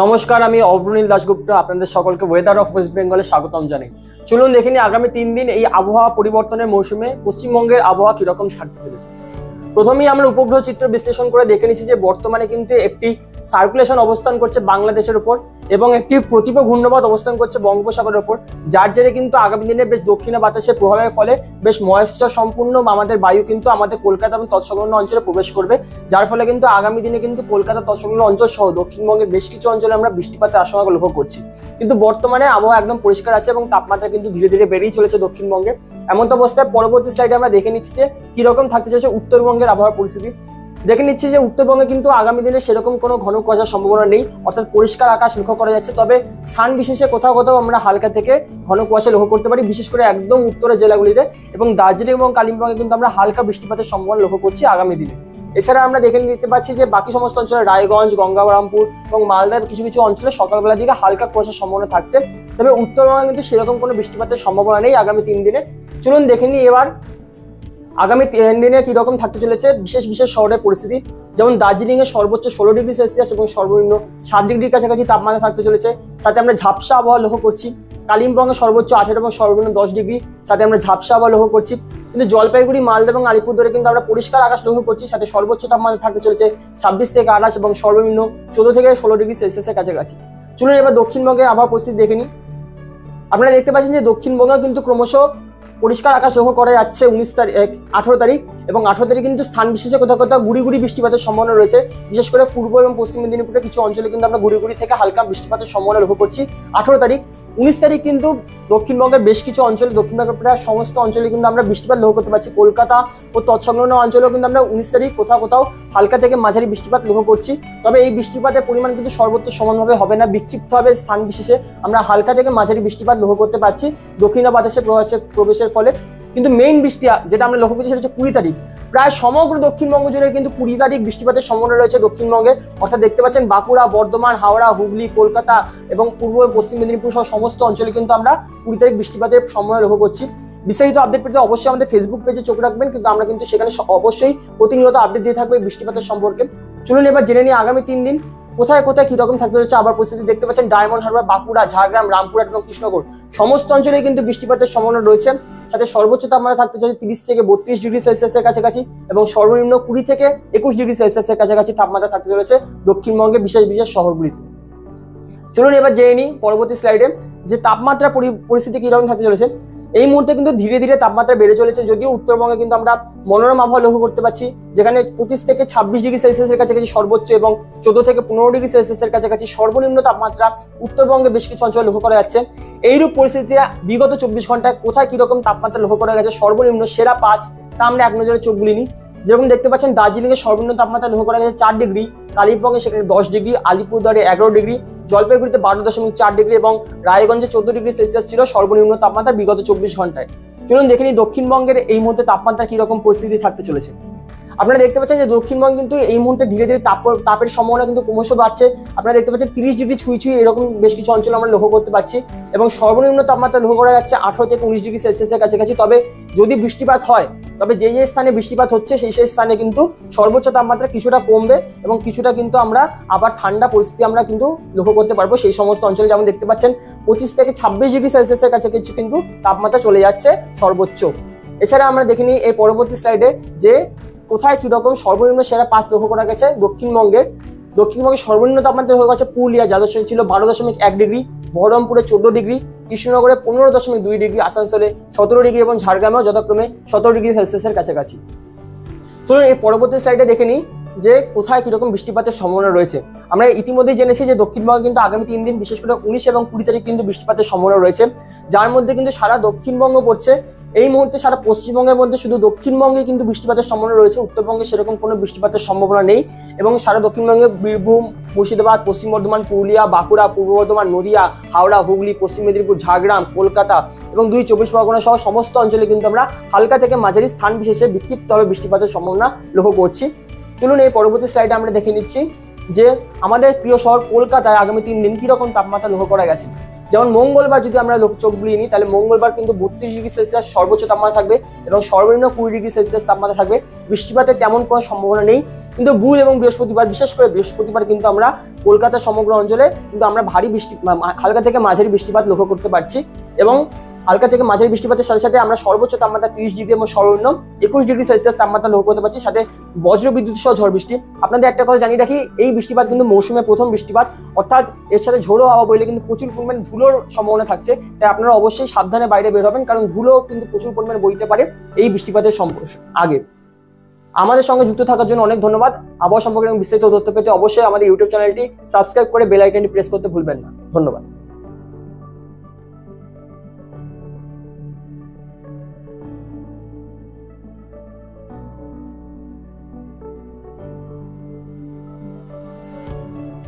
নমস্কার, আমি অভ্রনীল দাশগুপ্ত আপনাদের সকলকে ওয়েদার অফ ওয়েস্ট বেঙ্গলে স্বাগতম জানাই। চলুন দেখে নিই আগামী 3 দিন এই আবহাওয়া পরিবর্তনের মৌসুমে পশ্চিমবঙ্গের আবহাওয়া কিরকম থাকতে চলেছে। প্রথমেই আমরা উপগ্রহ চিত্র বিশ্লেষণ করে দেখে নিচ্ছি যে বর্তমানে কিন্তু একটি সার্কুলেশন অবস্থান করছে বাংলাদেশের উপর এবং একটি প্রতিপ ঘূর্ণবাদ অবস্থান করছে বঙ্গোপসাগরের উপর, যার জেরে কিন্তু আগামী দিনে বেশ দক্ষিণে বাতাসের প্রভাবের ফলে বেশ ময়েশ্চার সম্পূর্ণ আমাদের বায়ু কিন্তু আমাদের কলকাতা এবং তৎসংলগ্ন অঞ্চলে প্রবেশ করবে, যার ফলে কিন্তু আগামী দিনে কিন্তু কলকাতা তৎসংলগ্ন অঞ্চল সহ দক্ষিণবঙ্গের বেশ কিছু অঞ্চলে আমরা বৃষ্টিপাতের আশঙ্কা লক্ষ্য করছি। কিন্তু বর্তমানে আবহাওয়া একদম পরিষ্কার আছে এবং তাপমাত্রা কিন্তু ধীরে ধীরে বেড়েই চলেছে দক্ষিণবঙ্গে। এমন অবস্থায় পরবর্তী স্লাইডে আমরা দেখে নিচ্ছি যে কিরকম থাকতে চলেছে উত্তরবঙ্গের আবহাওয়ার পরিস্থিতি। দেখে নিচ্ছি যে উত্তরবঙ্গে কিন্তু আগামী দিনে সেরকম কোনো ঘন কুয়াশার সম্ভাবনা নেই, অর্থাৎ পরিষ্কার আকাশ লক্ষ্য করা যাচ্ছে। তবে স্থান বিশেষে কোথাও কোথাও আমরা হালকা থেকে ঘন কুয়াশা লক্ষ্য করতে পারি, বিশেষ করে একদম উত্তরের জেলাগুলিতে এবং দার্জিলিং এবং কালিম্পংয়ে কিন্তু আমরা হালকা বৃষ্টিপাতের সম্ভাবনা লক্ষ্য করছি আগামী দিনে। এছাড়া আমরা দেখে নিতে পাচ্ছি যে বাকি সমস্ত অঞ্চলে রায়গঞ্জ, গঙ্গারামপুর এবং মালদার কিছু কিছু অঞ্চলে সকালবেলার দিকে হালকা কুয়াশার সম্ভাবনা থাকছে। তবে উত্তরবঙ্গে কিন্তু সেরকম কোনো বৃষ্টিপাতের সম্ভাবনা নেই আগামী 3 দিনে। চলুন দেখে নিই এবার আগামী 3 দিনে কিরকম থাকতে চলেছে বিশেষ বিশেষ শহরের পরিস্থিতি। যেমন দার্জিলিং এর সর্বোচ্চ 16 ডিগ্রি সেলসিয়াস এবং সর্বনিম্ন 7 ডিগ্রির কাছাকাছি তাপমাত্রা থাকতে চলেছে, সাথে আমরা ঝাপসা আবহাওয়া লক্ষ্য করছি। কালিম্পংয়ে সর্বোচ্চ 18 এবং সর্বনিম্ন 10 ডিগ্রি, সাথে আমরা ঝাপসা আবহাওয়া লক্ষ্য করছি। কিন্তু জলপাইগুড়ি, মালদা এবং আলিপুরদুয়ারে কিন্তু আমরা পরিষ্কার আকাশ লক্ষ্য করছি, সাথে সর্বোচ্চ তাপমাত্রা থাকতে চলেছে 26 থেকে 28 এবং সর্বনিম্ন 14 থেকে 16 ডিগ্রি সেলসিয়াসের কাছাকাছি। চলুন এবার দক্ষিণবঙ্গের আবহাওয়া পরিস্থিতি দেখে নিই। আপনারা দেখতে পাচ্ছেন যে দক্ষিণবঙ্গে কিন্তু ক্রমশ পরিষ্কার আকাশ লক্ষ্য করা যাচ্ছে 18 তারিখ এবং 18 তারিখ কিন্তু স্থান বিশেষে কোথাও কোথাও গুড়ি গুড়ি বৃষ্টিপাতের সম্ভাবনা রয়েছে। বিশেষ করে পূর্ব এবং পশ্চিম মেদিনীপুরের কিছু অঞ্চলে কিন্তু আমরা গুড়ি গুড়ি থেকে হালকা বৃষ্টিপাতের সম্ভাবনা লক্ষ্য করছি 18 তারিখ। 19 তারিখ কিন্তু দক্ষিণবঙ্গের বেশ কিছু অঞ্চলে, দক্ষিণবঙ্গের প্রায় সমস্ত অঞ্চলে কিন্তু আমরা বৃষ্টিপাত লক্ষ্য করতে পারছি। কলকাতা ও তৎসংলগ্ন অঞ্চলেও কিন্তু আমরা 19 তারিখ কোথাও কোথাও হালকা থেকে মাঝারি বৃষ্টিপাত লক্ষ্য করছি। তবে এই বৃষ্টিপাতের পরিমাণ কিন্তু সর্বত্র সমানভাবে হবে না, বিক্ষিপ্ত হবে স্থান বিশেষে আমরা হালকা থেকে মাঝারি বৃষ্টিপাত লক্ষ্য করতে পারছি দক্ষিণ বাতাসের প্রবেশের ফলে। কিন্তু মেইন বৃষ্টি যেটা আমরা লক্ষ্য করছি সেটা হচ্ছে 20 তারিখ। প্রায় সমগ্র দক্ষিণবঙ্গ জুড়ে কিন্তু 20 তারিখ বৃষ্টিপাতের সম্ভাবনা রয়েছে দক্ষিণবঙ্গে, অর্থাৎ দেখতে পাচ্ছেন বাঁকুড়া, বর্ধমান, হাওড়া, হুগলি, কলকাতা এবং পূর্ব ও পশ্চিম মেদিনীপুর সহ সমস্ত অঞ্চলে কিন্তু আমরা 20 তারিখ বৃষ্টিপাতের সম্ভাবনা লক্ষ্য করছি। বিস্তারিত আপডেট পেতে অবশ্যই আমাদের ফেসবুক পেজে চোখ রাখবেন, কিন্তু আমরা কিন্তু সেখানে অবশ্যই প্রতিনিয়ত আপডেট দিয়ে থাকবো বৃষ্টিপাতের সম্পর্কে। চলুন এবার জেনে নিই আগামী 3 দিন কোথায় কোথায় কিরকম থাকতে হচ্ছে আবার পরিস্থিতি। দেখতে পাচ্ছেন ডায়মন্ড হারবার, বাঁকুড়া, ঝাড়গ্রাম, রামপুরহাট এবং কৃষ্ণনগর সমস্ত অঞ্চলে কিন্তু বৃষ্টিপাতের সম্ভাবনা রয়েছে, সাথে সর্বোচ্চ তাপমাত্রা থাকতে চলেছে 30 থেকে 32 ডিগ্রি সেলসিয়াসের কাছাকাছি এবং সর্বনিম্ন 20 থেকে 21 ডিগ্রি সেলসিয়াসের কাছাকাছি তাপমাত্রা থাকতে চলেছে দক্ষিণবঙ্গের বিশেষ বিশেষ শহরগুলিতে। চলুন এবার জেনে নিই পরবর্তী স্লাইডে যে তাপমাত্রা পরিস্থিতি কিরকম থাকতে চলেছে। এই মুহূর্তে কিন্তু ধীরে ধীরে তাপমাত্রা বেড়ে চলেছে, যদিও উত্তরবঙ্গে কিন্তু আমরা মনোরম আবহাওয়া লক্ষ্য করতে পারছি, যেখানে 25 থেকে 26 ডিগ্রি সেলসিয়াসের কাছাকাছি সর্বোচ্চ এবং 14 থেকে 15 ডিগ্রি সেলসিয়াসের কাছাকাছি সর্বনিম্ন তাপমাত্রা উত্তরবঙ্গে বেশ কিছু অঞ্চলে লক্ষ্য করা যাচ্ছে। এইরূপ পরিস্থিতিতে বিগত 24 ঘন্টায় কোথায় কিরকম তাপমাত্রা লক্ষ্য করা গেছে সর্বনিম্ন সেরা 5 তা আমরা এক নজরে চোখ বুলিয়ে নিই। যেরকম দেখতে পাচ্ছেন দার্জিলিং এর সর্বনিম্ন তাপমাত্রা লক্ষ্য করা গেছে 4 ডিগ্রি, কালিম্পংয়ে সেখানে 10 ডিগ্রি, আলিপুরদুয়ারে 11 ডিগ্রি, জলপাইগুড়িতে 12.4 ডিগ্রি এবং রায়গঞ্জে 14 ডিগ্রি সেলসিয়াস ছিল সর্বনিম্ন তাপমাত্রা বিগত 24 ঘন্টায়। চলুন দেখে নিই দক্ষিণবঙ্গের এই মুহূর্তে তাপমাত্রা কিরকম পরিস্থিতি থাকতে চলেছে। আপনারা দেখতে পাচ্ছেন যে দক্ষিণবঙ্গ কিন্তু এই মুহূর্তে ধীরে ধীরে তাপের সম্ভাবনা কিন্তু ক্রমশ বাড়ছে। আপনারা দেখতে পাচ্ছেন 30 ডিগ্রি ছুঁই এরকম বেশ কিছু অঞ্চল আমরা লক্ষ্য করতে পারছি এবং সর্বনিম্ন তাপমাত্রা লক্ষ্য করা যাচ্ছে 18 থেকে 19 ডিগ্রি সেলসিয়াসের কাছাকাছি। তবে যদি বৃষ্টিপাত হয়, তবে যে স্থানে বৃষ্টিপাত হচ্ছে সেই স্থানে কিন্তু সর্বোচ্চ তাপমাত্রা কিছুটা কমবে এবং কিছুটা কিন্তু আমরা আবার ঠান্ডা পরিস্থিতি আমরা কিন্তু লক্ষ্য করতে পারবো সেই সমস্ত অঞ্চলে। যেমন দেখতে পাচ্ছেন 25 থেকে 26 ডিগ্রি সেলসিয়াসের কাছাকাছি কিন্তু তাপমাত্রা চলে যাচ্ছে সর্বোচ্চ। এছাড়া আমরা দেখে নিই এই পরবর্তী স্লাইডে যে কোথায় কিরকম সর্বনিম্ন সেরা 5 লক্ষ্য করা গেছে দক্ষিণবঙ্গে সর্বনিম্ন তাপমাত্রা হয়ে গেছে পুরুলিয়া যা ছিল 12.1 ডিগ্রি, বহরমপুরে 14 ডিগ্রি, কৃষ্ণনগরে 15.2 ডিগ্রি, আসানসোলে 17 ডিগ্রি এবং ঝাড়গ্রামেও যথাক্রমে 17 ডিগ্রি সেলসিয়াসের কাছাকাছি। চলুন এই পরবর্তী স্লাইডে দেখে নিই যে কোথায় কিরকম বৃষ্টিপাতের সম্ভাবনা রয়েছে। আমরা ইতিমধ্যেই জেনেছি যে দক্ষিণবঙ্গে কিন্তু আগামী 3 দিন বিশেষ করে 19 এবং 20 তারিখ কিন্তু বৃষ্টিপাতের সম্ভাবনা রয়েছে, যার মধ্যে কিন্তু সারা দক্ষিণবঙ্গ পড়ছে। এই মুহূর্তে সারা পশ্চিমবঙ্গের মধ্যে শুধু দক্ষিণবঙ্গে কিন্তু বৃষ্টিপাতের সম্ভাবনা রয়েছে, উত্তরবঙ্গে সেরকম কোনো বৃষ্টিপাতের সম্ভাবনা নেই এবং সারা দক্ষিণবঙ্গে বীরভূম, মুর্শিদাবাদ, পশ্চিম বর্ধমান, পুরুলিয়া, বাঁকুড়া, পূর্ব বর্ধমান, নদিয়া, হাওড়া, হুগলি, পশ্চিম মেদিনীপুর, ঝাড়গ্রাম, কলকাতা এবং 2 24 পরগনা সহ সমস্ত অঞ্চলে কিন্তু আমরা হালকা থেকে মাঝারি স্থান বিশেষে বিক্ষিপ্তভাবে বৃষ্টিপাতের সম্ভাবনা লক্ষ্য করছি। চলুন এই পরবর্তী স্লাইডে আমরা দেখে নিচ্ছি যে আমাদের প্রিয় শহর কলকাতায় আগামী 3 দিন কিরকম তাপমাত্রা লক্ষ্য করা গেছে। যেমন মঙ্গলবার যদি আমরা চোখ বুলিয়ে নিই তাহলে মঙ্গলবার কিন্তু 32 ডিগ্রি সেলসিয়াস সর্বোচ্চ তাপমাত্রা থাকবে এবং সর্বনিম্ন 20 ডিগ্রি সেলসিয়াস তাপমাত্রা থাকবে। বৃষ্টিপাতের তেমন কোনো সম্ভাবনা নেই। কিন্তু বুধ এবং বৃহস্পতিবার, বিশেষ করে বৃহস্পতিবার কিন্তু আমরা কলকাতার সমগ্র অঞ্চলে কিন্তু আমরা ভারী বৃষ্টি, হালকা থেকে মাঝারি বৃষ্টিপাত লক্ষ্য করতে পারছি। এবং হালকা থেকে মাঝারি বৃষ্টিপাতের সাথে সাথে আমরা সর্বোচ্চ তাপমাত্রা 30 ডিগ্রি এবং সর্বনিম্ন 21 ডিগ্রি সেলসিয়াস তাপমাত্রা লক্ষ্য করতে পারছি, সাথে বজ্র বিদ্যুৎ সহ ঝড় বৃষ্টি। আপনাদের একটা কথা জানিয়ে রাখি, এই বৃষ্টিপাত কিন্তু মৌসুমের প্রথম বৃষ্টিপাত, অর্থাৎ এর সাথে ঝোড়ো হাওয়া বইলে কিন্তু প্রচুর পরিমাণে ধুলোর সম্ভাবনা থাকছে। তাই আপনারা অবশ্যই সাবধানে বাইরে বের হবেন, কারণ ধুলো কিন্তু প্রচুর পরিমাণে বইতে পারে এই বৃষ্টিপাতের আগে। আমাদের সঙ্গে যুক্ত থাকার জন্য অনেক ধন্যবাদ। আবহাওয়া সম্পর্কে বিস্তারিত তথ্য পেতে অবশ্যই আমাদের ইউটিউব চ্যানেলটি সাবস্ক্রাইব করে বেল আইকনটি প্রেস করতে ভুলবেন না। ধন্যবাদ।